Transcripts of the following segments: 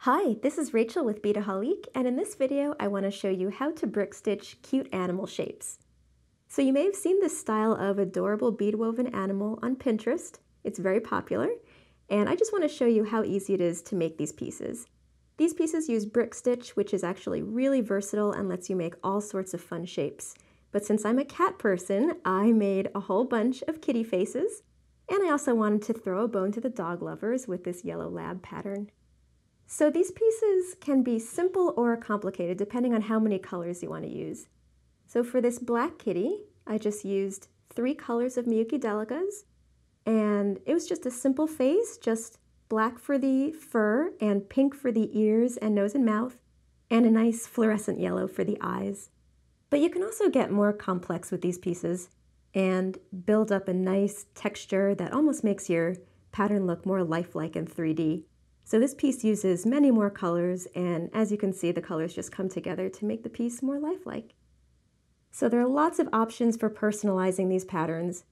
Hi, this is Rachel with Beadaholique, and in this video I want to show you how to brick stitch cute animal shapes. So you may have seen this style of adorable bead woven animal on Pinterest. It's very popular, and I just want to show you how easy it is to make these pieces. These pieces use brick stitch, which is actually really versatile and lets you make all sorts of fun shapes. But since I'm a cat person, I made a whole bunch of kitty faces, and I also wanted to throw a bone to the dog lovers with this yellow lab pattern. So these pieces can be simple or complicated depending on how many colors you want to use. So for this black kitty, I just used 3 colors of Miyuki Delicas, and it was just a simple face, just black for the fur and pink for the ears and nose and mouth, and a nice fluorescent yellow for the eyes. But you can also get more complex with these pieces and build up a nice texture that almost makes your pattern look more lifelike in 3D. So this piece uses many more colors, and as you can see, the colors just come together to make the piece more lifelike. So there are lots of options for personalizing these patterns,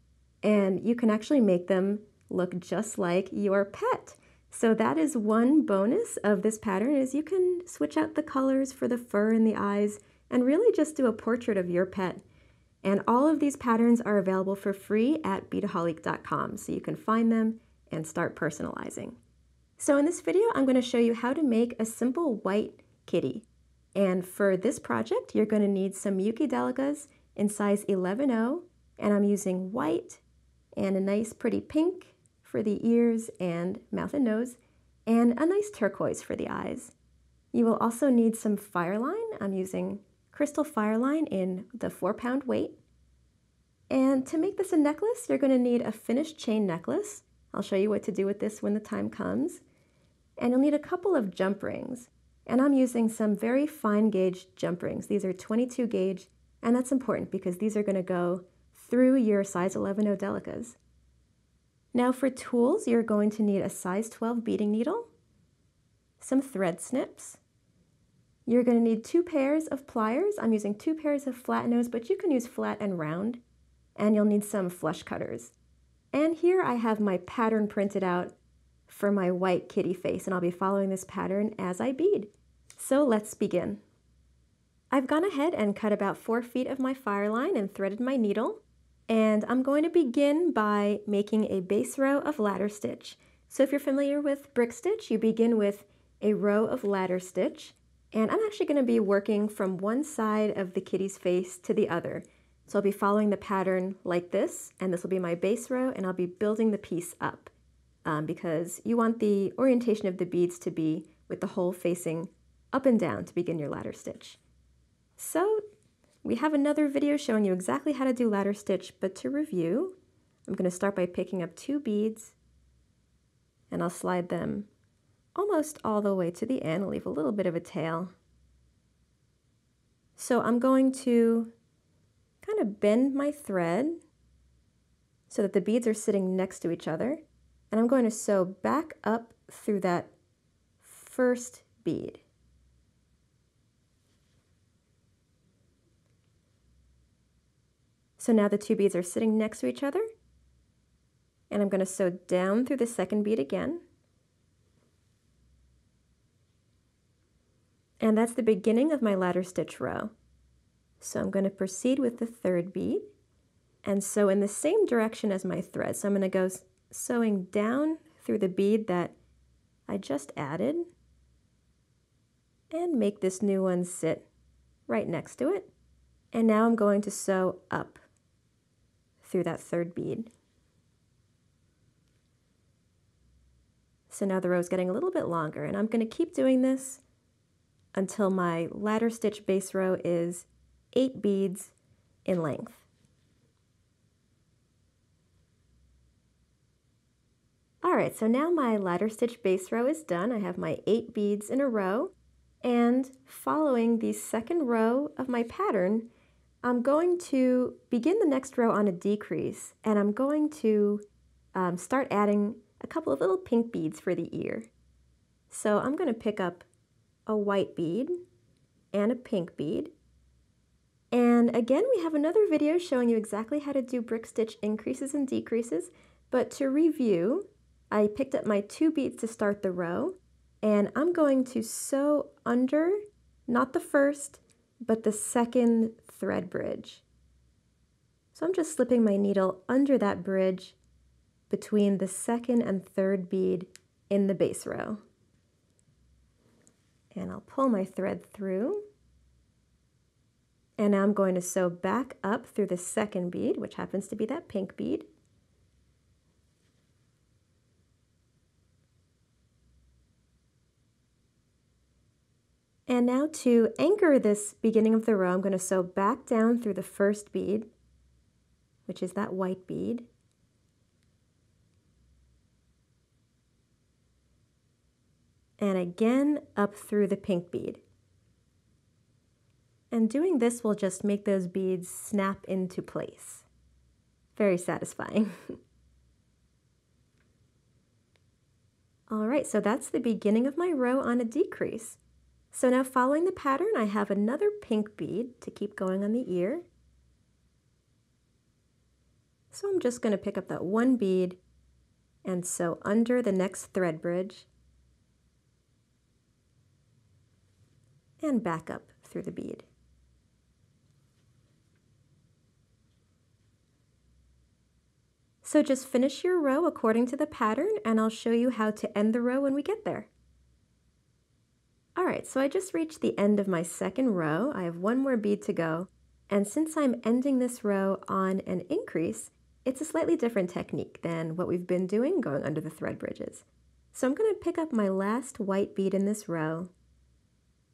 and you can actually make them look just like your pet. So that is one bonus of this pattern, is you can switch out the colors for the fur and the eyes and really just do a portrait of your pet. And all of these patterns are available for free at beadaholique.com, so you can find them and start personalizing. So in this video, I'm going to show you how to make a simple white kitty. And for this project, you're going to need some Miyuki Delicas in size 11-0, and I'm using white and a nice pretty pink for the ears and mouth and nose, and a nice turquoise for the eyes. You will also need some FireLine. I'm using crystal FireLine in the 4-pound weight. And to make this a necklace, you're going to need a finished chain necklace. I'll show you what to do with this when the time comes. And you'll need a couple of jump rings. And I'm using some very fine gauge jump rings. These are 22 gauge, and that's important because these are going to go through your size 11-0 Delicas. Now for tools, you're going to need a size 12 beading needle, some thread snips. You're going to need 2 pairs of pliers. I'm using 2 pairs of flat nose, but you can use flat and round. And you'll need some flush cutters. And here I have my pattern printed out for my white kitty face, and I'll be following this pattern as I bead. So let's begin. I've gone ahead and cut about 4 feet of my FireLine and threaded my needle, and I'm going to begin by making a base row of ladder stitch. So if you're familiar with brick stitch, you begin with a row of ladder stitch, and I'm actually going to be working from one side of the kitty's face to the other. So I'll be following the pattern like this, and this will be my base row, and I'll be building the piece up. Because you want the orientation of the beads to be with the hole facing up and down to begin your ladder stitch. So we have another video showing you exactly how to do ladder stitch, but to review, I'm going to start by picking up 2 beads, and I'll slide them almost all the way to the end, leave a little bit of a tail. So I'm going to kind of bend my thread so that the beads are sitting next to each other. And I'm going to sew back up through that first bead. So now the 2 beads are sitting next to each other. And I'm going to sew down through the second bead again. And that's the beginning of my ladder stitch row. So I'm going to proceed with the 3rd bead and sew in the same direction as my thread. So I'm going to go sewing down through the bead that I just added and make this new one sit right next to it. And now I'm going to sew up through that 3rd bead. So now the row is getting a little bit longer, and I'm going to keep doing this until my ladder stitch base row is 8 beads in length. Alright, so now my ladder stitch base row is done. I have my 8 beads in a row, and following the 2nd row of my pattern, I'm going to begin the next row on a decrease, and I'm going to start adding a couple of little pink beads for the ear. So I'm going to pick up a white bead and a pink bead. And again, we have another video showing you exactly how to do brick stitch increases and decreases, but to review, I picked up my 2 beads to start the row, And I'm going to sew under, not the first, but the second thread bridge. So I'm just slipping my needle under that bridge between the second and third bead in the base row. And I'll pull my thread through. And now I'm going to sew back up through the second bead, which happens to be that pink bead. And now to anchor this beginning of the row, I'm going to sew back down through the first bead, which is that white bead. And again up through the pink bead. And doing this will just make those beads snap into place. Very satisfying. All right, so that's the beginning of my row on a decrease. So now following the pattern, I have another pink bead to keep going on the ear. So I'm just going to pick up that one bead and sew under the next thread bridge and back up through the bead. So just finish your row according to the pattern, and I'll show you how to end the row when we get there. All right, so I just reached the end of my second row. I have one more bead to go, and since I'm ending this row on an increase, it's a slightly different technique than what we've been doing, going under the thread bridges. So I'm going to pick up my last white bead in this row,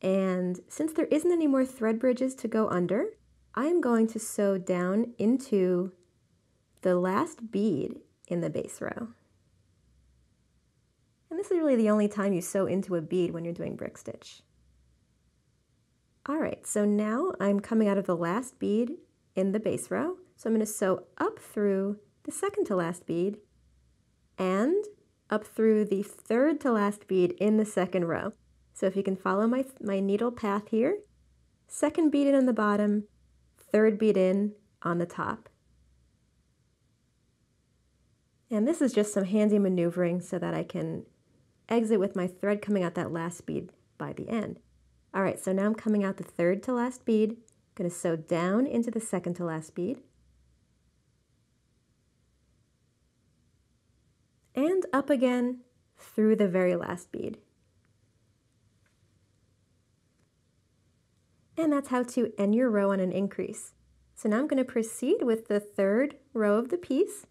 and since there isn't any more thread bridges to go under, I'm going to sew down into the last bead in the base row. And this is really the only time you sew into a bead when you're doing brick stitch. All right, so now I'm coming out of the last bead in the base row. So I'm going to sew up through the second to last bead and up through the third to last bead in the second row. So if you can follow my needle path here, second bead in on the bottom, third bead in on the top. And this is just some handy maneuvering so that I can exit with my thread coming out that last bead by the end. All right, so now I'm coming out the third to last bead, going to sew down into the second to last bead, and up again through the very last bead. And that's how to end your row on an increase. So now I'm going to proceed with the third row of the piece.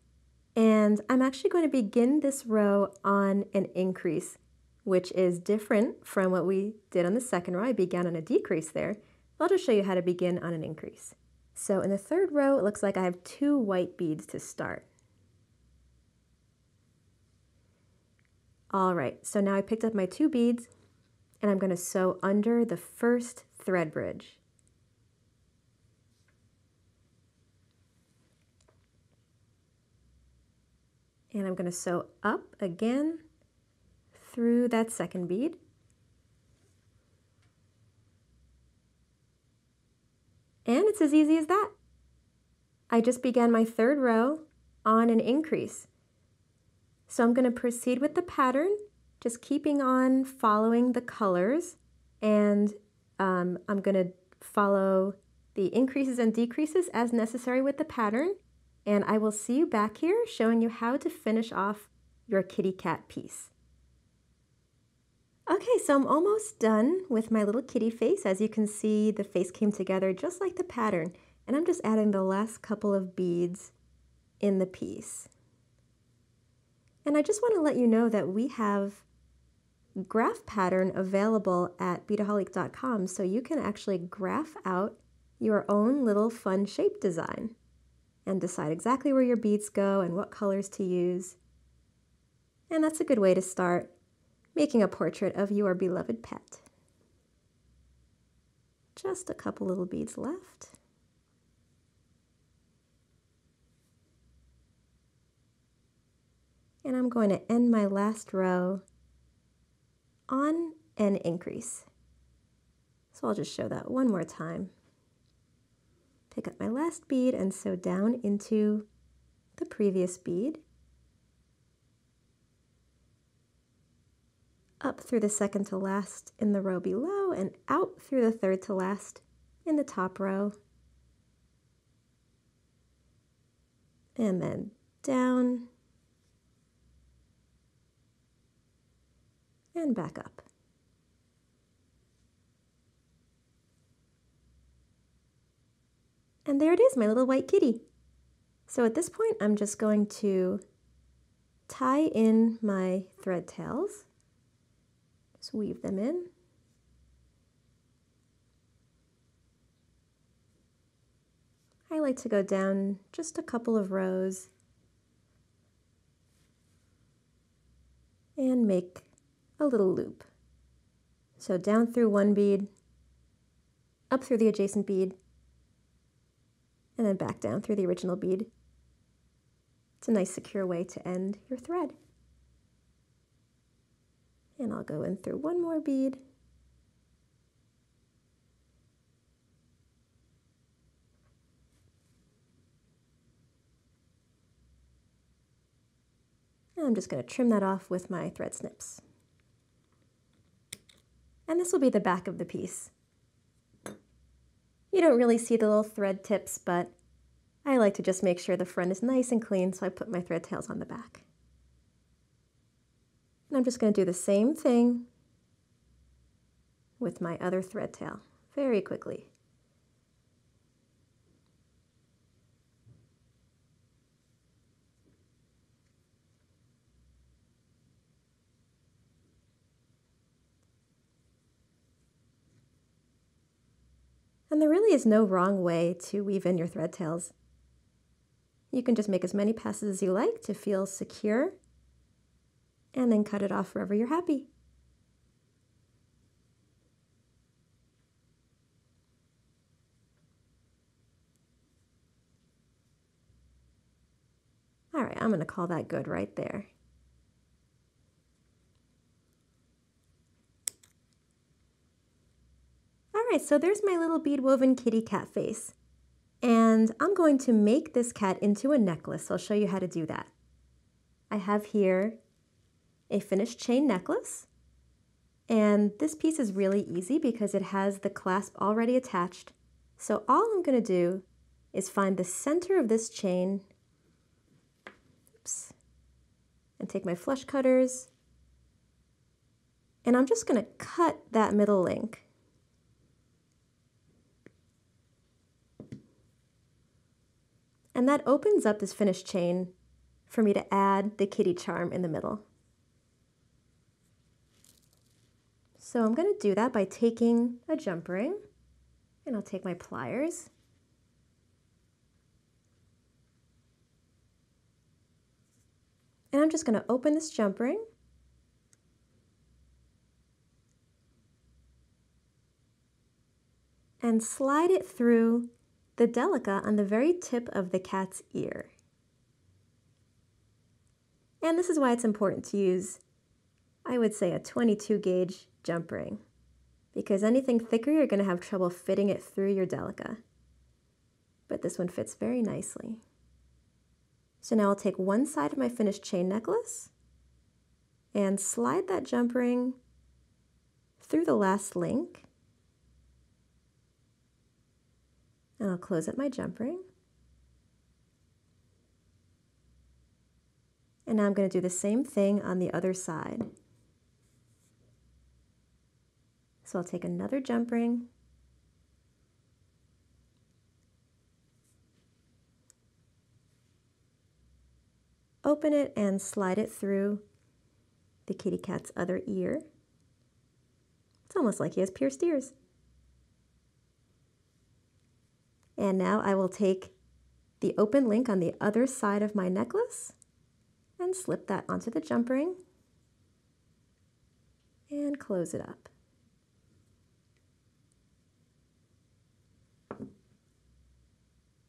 And I'm actually going to begin this row on an increase, which is different from what we did on the second row. I began on a decrease there. I'll just show you how to begin on an increase. So in the third row, it looks like I have 2 white beads to start. All right, so now I picked up my 2 beads, and I'm going to sew under the first thread bridge. And I'm going to sew up again through that second bead. And it's as easy as that. I just began my third row on an increase. So I'm going to proceed with the pattern, just keeping on following the colors, and I'm going to follow the increases and decreases as necessary with the pattern. And I will see you back here showing you how to finish off your kitty cat piece. Okay, so I'm almost done with my little kitty face. As you can see, the face came together just like the pattern. And I'm just adding the last couple of beads in the piece. And I just want to let you know that we have graph pattern available at Beadaholique.com, so you can actually graph out your own little fun shape design and decide exactly where your beads go and what colors to use. And that's a good way to start making a portrait of your beloved pet. Just a couple little beads left. And I'm going to end my last row on an increase. So I'll just show that one more time. Pick up my last bead and sew down into the previous bead. up through the second to last in the row below and out through the third to last in the top row. And then down and back up. And there it is, my little white kitty. So at this point, I'm just going to tie in my thread tails. Just weave them in. I like to go down just a couple of rows and make a little loop. So down through one bead, up through the adjacent bead, and then back down through the original bead. It's a nice secure way to end your thread. And I'll go in through one more bead. And I'm just going to trim that off with my thread snips. And this will be the back of the piece. You don't really see the little thread tips, but I like to just make sure the front is nice and clean, so I put my thread tails on the back. And I'm just going to do the same thing with my other thread tail very quickly. And there really is no wrong way to weave in your thread tails. You can just make as many passes as you like to feel secure, and then cut it off wherever you're happy. All right, I'm going to call that good right there. Alright, so there's my little bead woven kitty cat face. And I'm going to make this cat into a necklace. So I'll show you how to do that. I have here a finished chain necklace. And this piece is really easy because it has the clasp already attached. So all I'm going to do is find the center of this chain. Oops. And take my flush cutters. And I'm just going to cut that middle link. And that opens up this finished chain for me to add the kitty charm in the middle. So I'm going to do that by taking a jump ring, and I'll take my pliers. And I'm just going to open this jump ring. And slide it through the Delica on the very tip of the cat's ear. And this is why it's important to use, I would say, a 22 gauge jump ring, because anything thicker you're going to have trouble fitting it through your Delica. But this one fits very nicely. So now I'll take one side of my finished chain necklace and slide that jump ring through the last link. And I'll close up my jump ring. And now I'm going to do the same thing on the other side. So I'll take another jump ring. Open it and slide it through the kitty cat's other ear. It's almost like he has pierced ears. And now I will take the open link on the other side of my necklace and slip that onto the jump ring and close it up.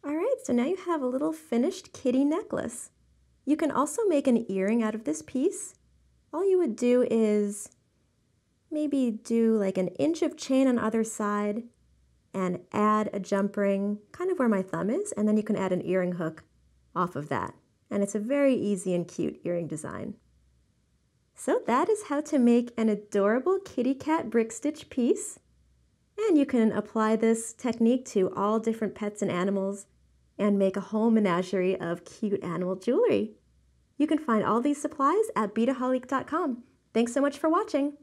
All right, so now you have a little finished kitty necklace. You can also make an earring out of this piece. All you would do is maybe do like an inch of chain on either side and add a jump ring kind of where my thumb is, and then you can add an earring hook off of that. And it's a very easy and cute earring design. So that is how to make an adorable kitty cat brick stitch piece. And you can apply this technique to all different pets and animals and make a whole menagerie of cute animal jewelry. You can find all these supplies at Beadaholique.com. Thanks so much for watching.